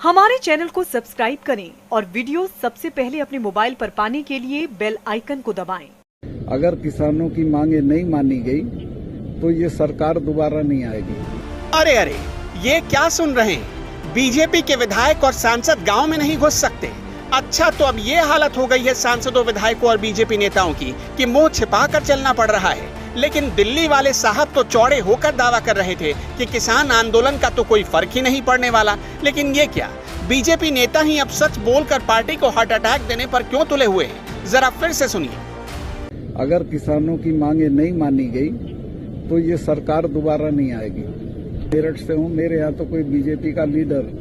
हमारे चैनल को सब्सक्राइब करें और वीडियो सबसे पहले अपने मोबाइल पर पाने के लिए बेल आइकन को दबाएं। अगर किसानों की मांगे नहीं मानी गई तो ये सरकार दोबारा नहीं आएगी। अरे अरे, ये क्या सुन रहे हैं? बीजेपी के विधायक और सांसद गांव में नहीं घुस सकते। अच्छा, तो अब ये हालत हो गई है सांसदों, विधायकों और बीजेपी नेताओं की कि मुंह छिपा कर चलना पड़ रहा है। लेकिन दिल्ली वाले साहब तो चौड़े होकर दावा कर रहे थे कि किसान आंदोलन का तो कोई फर्क ही नहीं पड़ने वाला। लेकिन ये क्या, बीजेपी नेता ही अब सच बोलकर पार्टी को हार्ट अटैक देने पर क्यों तुले हुए हैं? जरा फिर से सुनिए। अगर किसानों की मांगे नहीं मानी गई तो ये सरकार दोबारा नहीं आएगी। मेरठ से हूँ, मेरे यहाँ तो कोई बीजेपी का लीडर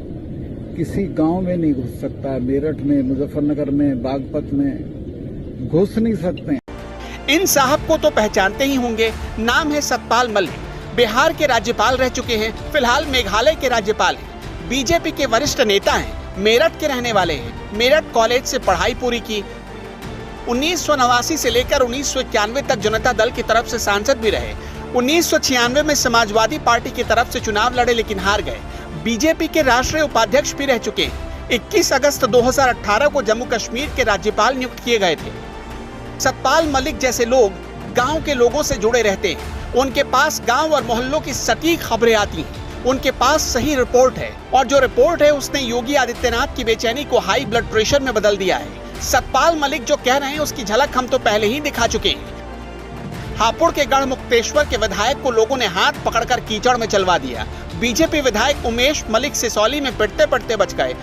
किसी गांव में नहीं घुस सकता है। मेरठ में, मुजफ्फरनगर में, बागपत में घुस नहीं सकते हैं। इन साहब को तो पहचानते ही होंगे, नाम है सतपाल मलिक। बिहार के राज्यपाल रह चुके हैं, फिलहाल मेघालय के राज्यपाल हैं। बीजेपी के वरिष्ठ नेता हैं, मेरठ के रहने वाले हैं। मेरठ कॉलेज से पढ़ाई पूरी की। 1989 से लेकर 1991 तक जनता दल की तरफ से सांसद भी रहे। 1996 में समाजवादी पार्टी की तरफ से चुनाव लड़े लेकिन हार गए। बीजेपी के राष्ट्रीय उपाध्यक्ष भी रह चुके हैं। 21 अगस्त 2018 को जम्मू कश्मीर के राज्यपाल नियुक्त किए गए थे। सतपाल मलिक जैसे लोग गांव के लोगों से जुड़े रहते हैं। उनके पास गांव और मोहल्लों की सटीक खबरें आती हैं। उनके पास सही रिपोर्ट है, और जो रिपोर्ट है उसने योगी आदित्यनाथ की बेचैनी को हाई ब्लड प्रेशर में बदल दिया है। सतपाल मलिक जो कह रहे हैं उसकी झलक हम तो पहले ही दिखा चुके हैं। हापुड़ के गढ़मुक्तेश्वर के विधायक को लोगों ने हाथ पकड़कर कीचड़ में चलवा दिया। बीजेपी विधायक उमेश मलिक सिसौली में पिटते पिटते बच गए।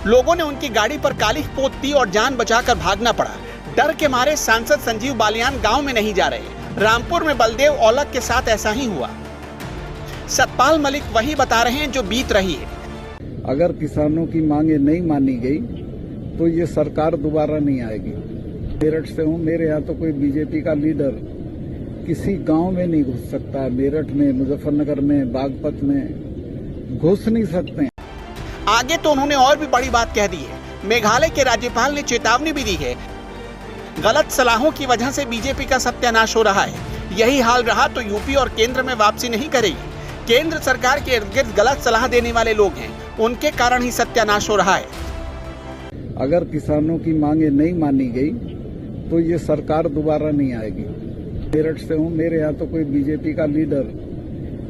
लोगों ने उनकी गाड़ी पर कालिख पोत दी और जान बचाकर भागना पड़ा। डर के मारे सांसद संजीव बालियान गांव में नहीं जा रहे। रामपुर में बलदेव औलख के साथ ऐसा ही हुआ। सतपाल मलिक वही बता रहे हैं जो बीत रही है। अगर किसानों की मांगे नहीं मानी गई तो ये सरकार दोबारा नहीं आएगी। मेरठ से हूँ, मेरे यहाँ तो कोई बीजेपी का लीडर किसी गांव में नहीं घुस सकता है। मेरठ में, मुजफ्फरनगर में, बागपत में घुस नहीं सकते हैं। आगे तो उन्होंने और भी बड़ी बात कह दी है। मेघालय के राज्यपाल ने चेतावनी भी दी है, गलत सलाहों की वजह से बीजेपी का सत्यानाश हो रहा है। यही हाल रहा तो यूपी और केंद्र में वापसी नहीं करेगी। केंद्र सरकार के इर्द गिर्द गलत सलाह देने वाले लोग हैं, उनके कारण ही सत्यानाश हो रहा है। अगर किसानों की मांगे नहीं मानी गई तो ये सरकार दोबारा नहीं आएगी। मेरठ से हूँ, मेरे यहाँ तो कोई बीजेपी का लीडर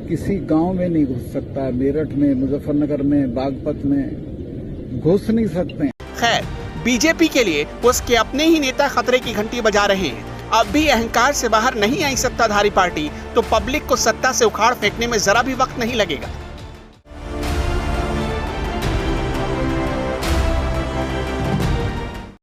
किसी गांव में नहीं घुस सकता है। मेरठ में, मुजफ्फरनगर में, बागपत में घुस नहीं सकते हैं। खैर, बीजेपी के लिए उसके अपने ही नेता खतरे की घंटी बजा रहे हैं। अब भी अहंकार से बाहर नहीं आई सत्ताधारी पार्टी तो पब्लिक को सत्ता से उखाड़ फेंकने में जरा भी वक्त नहीं लगेगा।